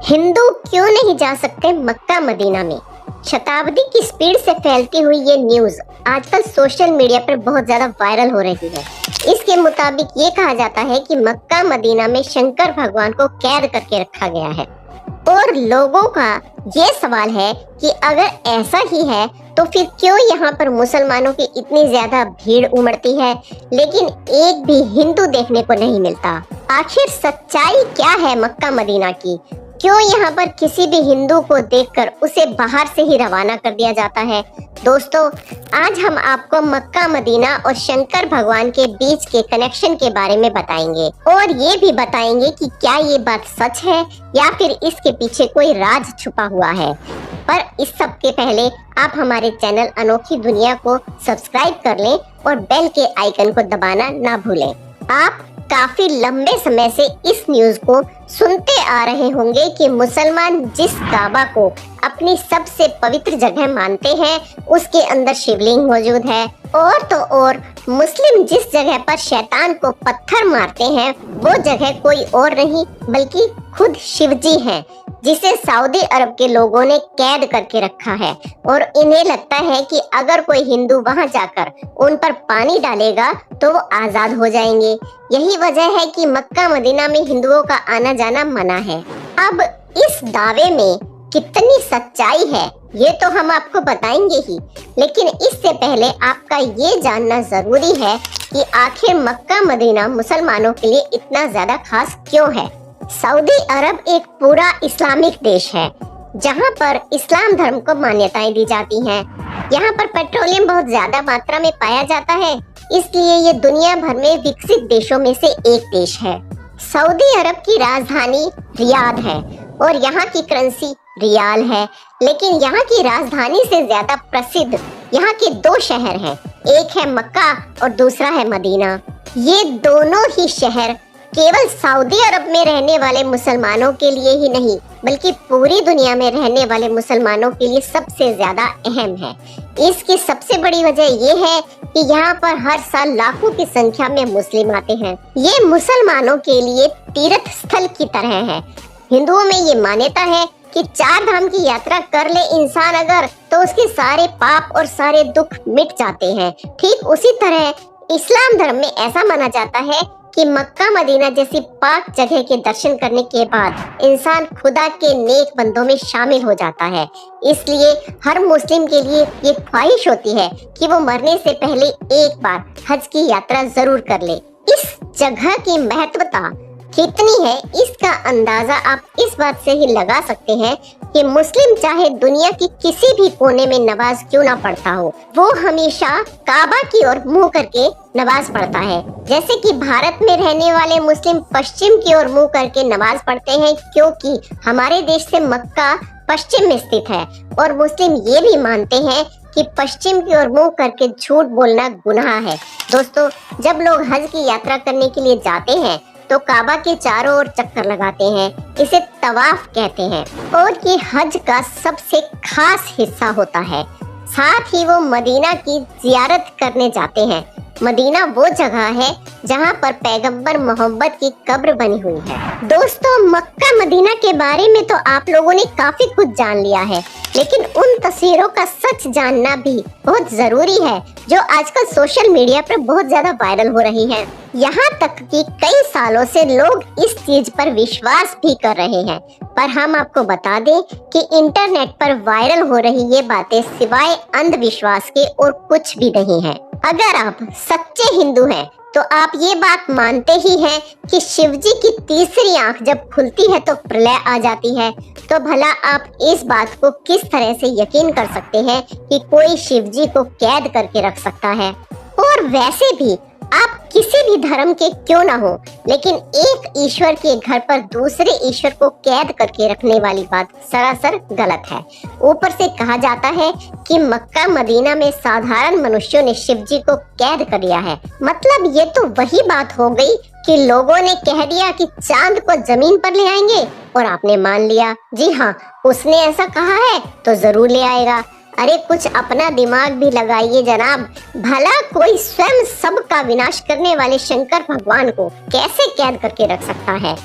हिंदू क्यों नहीं जा सकते मक्का मदीना में। शताब्दी की स्पीड से फैलती हुई ये न्यूज आजकल सोशल मीडिया पर बहुत ज्यादा वायरल हो रही है। इसके मुताबिक ये कहा जाता है कि मक्का मदीना में शंकर भगवान को कैद करके रखा गया है और लोगों का ये सवाल है कि अगर ऐसा ही है तो फिर क्यों यहाँ पर मुसलमानों की इतनी ज्यादा भीड़ उमड़ती है, लेकिन एक भी हिंदू देखने को नहीं मिलता। आखिर सच्चाई क्या है मक्का मदीना की? क्यों यहाँ पर किसी भी हिंदू को देखकर उसे बाहर से ही रवाना कर दिया जाता है? दोस्तों, आज हम आपको मक्का मदीना और शंकर भगवान के बीच के कनेक्शन के बारे में बताएंगे और ये भी बताएंगे कि क्या ये बात सच है या फिर इसके पीछे कोई राज छुपा हुआ है। पर इस सब के पहले आप हमारे चैनल अनोखी दुनिया को सब्सक्राइब कर लें और बेल के आइकन को दबाना ना भूलें। आप काफी लंबे समय से इस न्यूज को सुनते आ रहे होंगे कि मुसलमान जिस काबा को अपनी सबसे पवित्र जगह मानते हैं उसके अंदर शिवलिंग मौजूद है, और तो और मुस्लिम जिस जगह पर शैतान को पत्थर मारते हैं वो जगह कोई और नहीं बल्कि खुद शिवजी हैं, जिसे सऊदी अरब के लोगों ने कैद करके रखा है और इन्हें लगता है कि अगर कोई हिंदू वहां जाकर उन पर पानी डालेगा तो वो आजाद हो जाएंगे। यही वजह है कि मक्का मदीना में हिंदुओं का आना जाना मना है। अब इस दावे में कितनी सच्चाई है ये तो हम आपको बताएंगे ही, लेकिन इससे पहले आपका ये जानना जरूरी है कि आखिर मक्का मदीना मुसलमानों के लिए इतना ज्यादा खास क्यों है। सऊदी अरब एक पूरा इस्लामिक देश है जहां पर इस्लाम धर्म को मान्यताएं दी जाती हैं। यहाँ पर पेट्रोलियम बहुत ज्यादा मात्रा में पाया जाता है, इसलिए ये दुनिया भर में विकसित देशों में से एक देश है। सऊदी अरब की राजधानी रियाद है और यहाँ की करेंसी रियाल है, लेकिन यहाँ की राजधानी से ज्यादा प्रसिद्ध यहाँ के दो शहर हैं, एक है मक्का और दूसरा है मदीना। ये दोनों ही शहर केवल सऊदी अरब में रहने वाले मुसलमानों के लिए ही नहीं बल्कि पूरी दुनिया में रहने वाले मुसलमानों के लिए सबसे ज्यादा अहम है। इसकी सबसे बड़ी वजह ये है कि यहाँ पर हर साल लाखों की संख्या में मुस्लिम आते हैं। ये मुसलमानों के लिए तीर्थ स्थल की तरह है। हिंदुओं में ये मान्यता है कि 4 धाम की यात्रा कर ले इंसान अगर तो उसके सारे पाप और सारे दुख मिट जाते हैं। ठीक उसी तरह इस्लाम धर्म में ऐसा माना जाता है कि मक्का मदीना जैसी पाक जगह के दर्शन करने के बाद इंसान खुदा के नेक बंदों में शामिल हो जाता है। इसलिए हर मुस्लिम के लिए ये ख्वाहिश होती है कि वो मरने से पहले एक बार हज की यात्रा जरूर कर ले। इस जगह की महत्वता कितनी है इसका अंदाजा आप इस बात से ही लगा सकते हैं कि मुस्लिम चाहे दुनिया की किसी भी कोने में नमाज क्यों ना पढ़ता हो, वो हमेशा काबा की ओर मुंह करके नमाज पढ़ता है। जैसे कि भारत में रहने वाले मुस्लिम पश्चिम की ओर मुंह करके नमाज पढ़ते हैं, क्योंकि हमारे देश से मक्का पश्चिम में स्थित है और मुस्लिम ये भी मानते हैं कि पश्चिम की ओर मुंह करके झूठ बोलना गुनाह है। दोस्तों, जब लोग हज की यात्रा करने के लिए जाते हैं तो काबा के चारों ओर चक्कर लगाते हैं, इसे तवाफ कहते हैं और ये हज का सबसे खास हिस्सा होता है। साथ ही वो मदीना की जियारत करने जाते हैं। मदीना वो जगह है जहाँ पर पैगंबर मोहम्मद की कब्र बनी हुई है। दोस्तों, मक्का मदीना के बारे में तो आप लोगों ने काफी कुछ जान लिया है, लेकिन उन तस्वीरों का सच जानना भी बहुत जरूरी है जो आजकल सोशल मीडिया पर बहुत ज्यादा वायरल हो रही है। यहाँ तक कि कई सालों से लोग इस चीज पर विश्वास भी कर रहे हैं, पर हम आपको बता दें कि इंटरनेट पर वायरल हो रही ये बातें सिवाय अंधविश्वास के और कुछ भी नहीं है। अगर आप सच्चे हिंदू हैं तो आप ये बात मानते ही हैं कि शिवजी की तीसरी आंख जब खुलती है तो प्रलय आ जाती है, तो भला आप इस बात को किस तरह से यकीन कर सकते हैं कि कोई शिवजी को कैद करके रख सकता है? और वैसे भी आप किसी भी धर्म के क्यों ना हो, लेकिन एक ईश्वर के घर पर दूसरे ईश्वर को कैद करके रखने वाली बात सरासर गलत है। ऊपर से कहा जाता है कि मक्का मदीना में साधारण मनुष्यों ने शिवजी को कैद कर लिया है। मतलब ये तो वही बात हो गई कि लोगों ने कह दिया कि चांद को जमीन पर ले आएंगे और आपने मान लिया, जी हाँ, उसने ऐसा कहा है तो जरूर ले आएगा। अरे कुछ अपना दिमाग भी लगाइए जनाब। भला कोई स्वयं सबका विनाश करने वाले शंकर भगवान को कैसे कैद करके रख सकता है?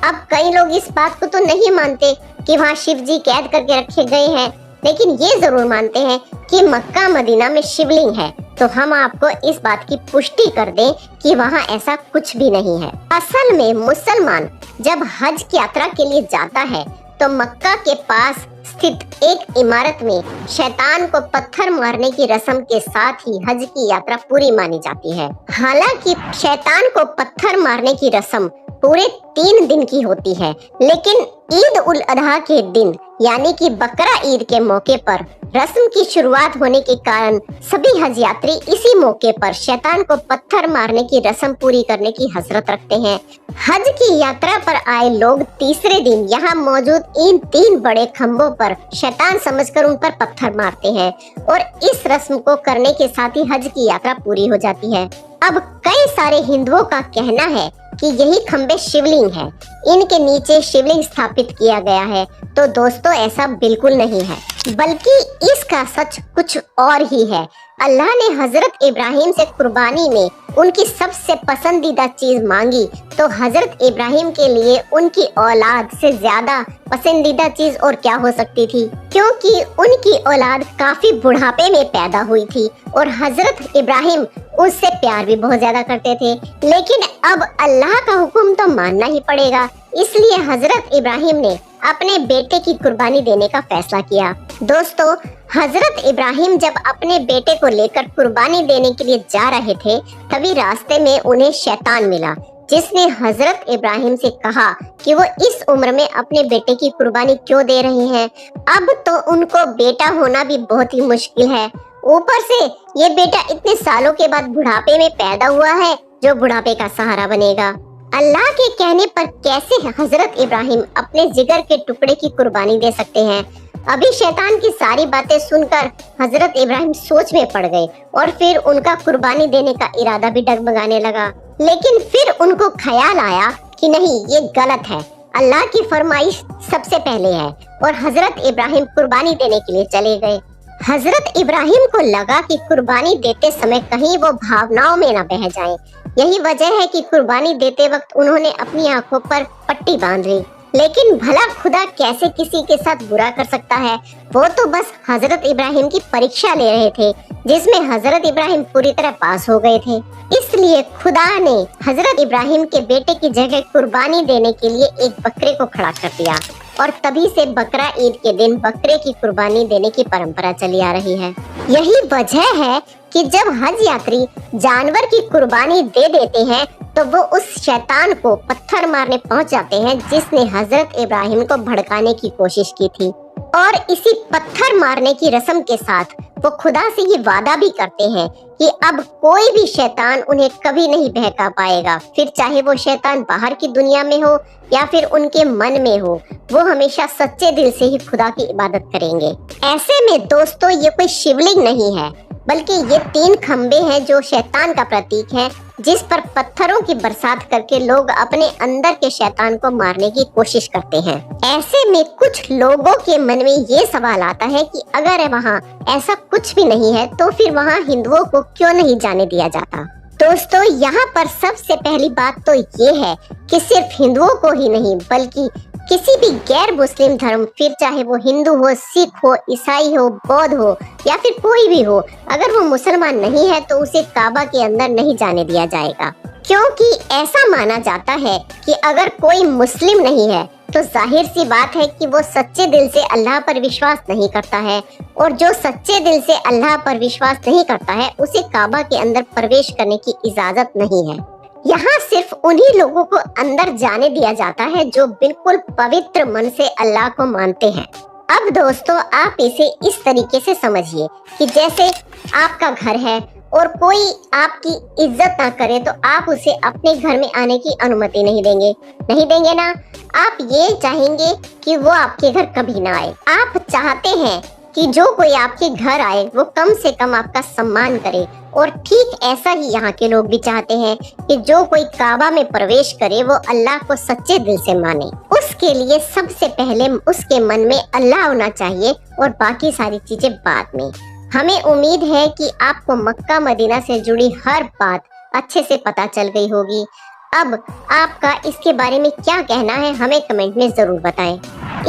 अब कई लोग इस बात को तो नहीं मानते कि वहाँ शिव जी कैद करके रखे गए हैं, लेकिन ये जरूर मानते हैं कि मक्का मदीना में शिवलिंग है। तो हम आपको इस बात की पुष्टि कर दें कि वहाँ ऐसा कुछ भी नहीं है। असल में मुसलमान जब हज की यात्रा के लिए जाता है तो मक्का के पास स्थित एक इमारत में शैतान को पत्थर मारने की रस्म के साथ ही हज की यात्रा पूरी मानी जाती है। हालांकि शैतान को पत्थर मारने की रस्म पूरे 3 दिन की होती है, लेकिन ईद उल अजहा के दिन यानी कि बकरा ईद के मौके पर रस्म की शुरुआत होने के कारण सभी हज यात्री इसी मौके पर शैतान को पत्थर मारने की रस्म पूरी करने की हसरत रखते हैं। हज की यात्रा पर आए लोग तीसरे दिन यहाँ मौजूद इन 3 बड़े खम्भों पर शैतान समझकर उन पर पत्थर मारते हैं और इस रस्म को करने के साथ ही हज की यात्रा पूरी हो जाती है। अब कई सारे हिंदुओं का कहना है कि यही खंबे शिवलिंग है, इनके नीचे शिवलिंग स्थापित किया गया है। तो दोस्तों ऐसा बिल्कुल नहीं है, बल्कि इसका सच कुछ और ही है। अल्लाह ने हजरत इब्राहिम से कुर्बानी में उनकी सबसे पसंदीदा चीज मांगी, तो हजरत इब्राहिम के लिए उनकी औलाद से ज्यादा पसंदीदा चीज और क्या हो सकती थी, क्योंकि उनकी औलाद काफी बुढ़ापे में पैदा हुई थी और हजरत इब्राहिम उससे प्यार भी बहुत ज्यादा करते थे। लेकिन अब अल्लाह का हुक्म तो मानना ही पड़ेगा, इसलिए हजरत इब्राहिम ने अपने बेटे की कुर्बानी देने का फैसला किया। दोस्तों हजरत इब्राहिम जब अपने बेटे को लेकर कुर्बानी देने के लिए जा रहे थे, तभी रास्ते में उन्हें शैतान मिला, जिसने हजरत इब्राहिम से कहा कि वो इस उम्र में अपने बेटे की कुर्बानी क्यों दे रहे हैं। अब तो उनको बेटा होना भी बहुत ही मुश्किल है, ऊपर से ये बेटा इतने सालों के बाद बुढ़ापे में पैदा हुआ है जो बुढ़ापे का सहारा बनेगा। अल्लाह के कहने पर कैसे हजरत इब्राहिम अपने जिगर के टुकड़े की कुर्बानी दे सकते हैं। अभी शैतान की सारी बातें सुनकर हजरत इब्राहिम सोच में पड़ गए और फिर उनका कुर्बानी देने का इरादा भी डगमगाने लगा। लेकिन फिर उनको ख्याल आया कि नहीं, ये गलत है, अल्लाह की फरमाइश सबसे पहले है, और हजरत इब्राहिम कुर्बानी देने के लिए चले गए। हजरत इब्राहिम को लगा कि कुर्बानी देते समय कहीं वो भावनाओं में न बह जाएं। यही वजह है कि कुर्बानी देते वक्त उन्होंने अपनी आंखों पर पट्टी बांध ली। लेकिन भला खुदा कैसे किसी के साथ बुरा कर सकता है। वो तो बस हजरत इब्राहिम की परीक्षा ले रहे थे, जिसमें हजरत इब्राहिम पूरी तरह पास हो गए थे। इसलिए खुदा ने हजरत इब्राहिम के बेटे की जगह कुर्बानी देने के लिए एक बकरे को खड़ा कर दिया, और तभी से बकरा ईद के दिन बकरे की कुर्बानी देने की परंपरा चली आ रही है। यही वजह है कि जब हज यात्री जानवर की कुर्बानी दे देते हैं तो वो उस शैतान को पत्थर मारने पहुंच जाते हैं, जिसने हजरत इब्राहिम को भड़काने की कोशिश की थी। और इसी पत्थर मारने की रस्म के साथ वो खुदा से ये वादा भी करते हैं कि अब कोई भी शैतान उन्हें कभी नहीं बहका पाएगा, फिर चाहे वो शैतान बाहर की दुनिया में हो या फिर उनके मन में हो, वो हमेशा सच्चे दिल से ही खुदा की इबादत करेंगे। ऐसे में दोस्तों ये कोई शिवलिंग नहीं है, बल्कि ये 3 खंबे हैं जो शैतान का प्रतीक है, जिस पर पत्थरों की बरसात करके लोग अपने अंदर के शैतान को मारने की कोशिश करते हैं। ऐसे में कुछ लोगों के मन में ये सवाल आता है कि अगर वहाँ ऐसा कुछ भी नहीं है तो फिर वहाँ हिंदुओं को क्यों नहीं जाने दिया जाता। दोस्तों यहाँ पर सबसे पहली बात तो ये है कि सिर्फ हिंदुओं को ही नहीं, बल्कि किसी भी गैर मुस्लिम धर्म, फिर चाहे वो हिंदू हो, सिख हो, ईसाई हो, बौद्ध हो या फिर कोई भी हो, अगर वो मुसलमान नहीं है तो उसे काबा के अंदर नहीं जाने दिया जाएगा, क्योंकि ऐसा माना जाता है कि अगर कोई मुस्लिम नहीं है तो जाहिर सी बात है कि वो सच्चे दिल से अल्लाह पर विश्वास नहीं करता है, और जो सच्चे दिल से अल्लाह पर विश्वास नहीं करता है उसे काबा के अंदर प्रवेश करने की इजाजत नहीं है। यहाँ सिर्फ उन्हीं लोगों को अंदर जाने दिया जाता है जो बिल्कुल पवित्र मन से अल्लाह को मानते हैं। अब दोस्तों आप इसे इस तरीके से समझिए कि जैसे आपका घर है और कोई आपकी इज्जत ना करे तो आप उसे अपने घर में आने की अनुमति नहीं देंगे ना। आप ये चाहेंगे कि वो आपके घर कभी ना आए। आप चाहते हैं कि जो कोई आपके घर आए वो कम से कम आपका सम्मान करे, और ठीक ऐसा ही यहाँ के लोग भी चाहते हैं कि जो कोई काबा में प्रवेश करे वो अल्लाह को सच्चे दिल से माने। उसके लिए सबसे पहले उसके मन में अल्लाह होना चाहिए और बाकी सारी चीजें बाद में। हमें उम्मीद है कि आपको मक्का मदीना से जुड़ी हर बात अच्छे से पता चल गई होगी। अब आपका इसके बारे में क्या कहना है, हमें कमेंट में जरूर बताएं।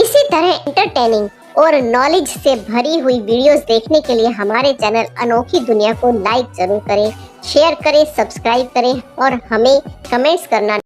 इसी तरह एंटरटेनिंग और नॉलेज से भरी हुई वीडियोस देखने के लिए हमारे चैनल अनोखी दुनिया को लाइक जरूर करें, शेयर करें, सब्सक्राइब करें और हमें कमेंट्स करना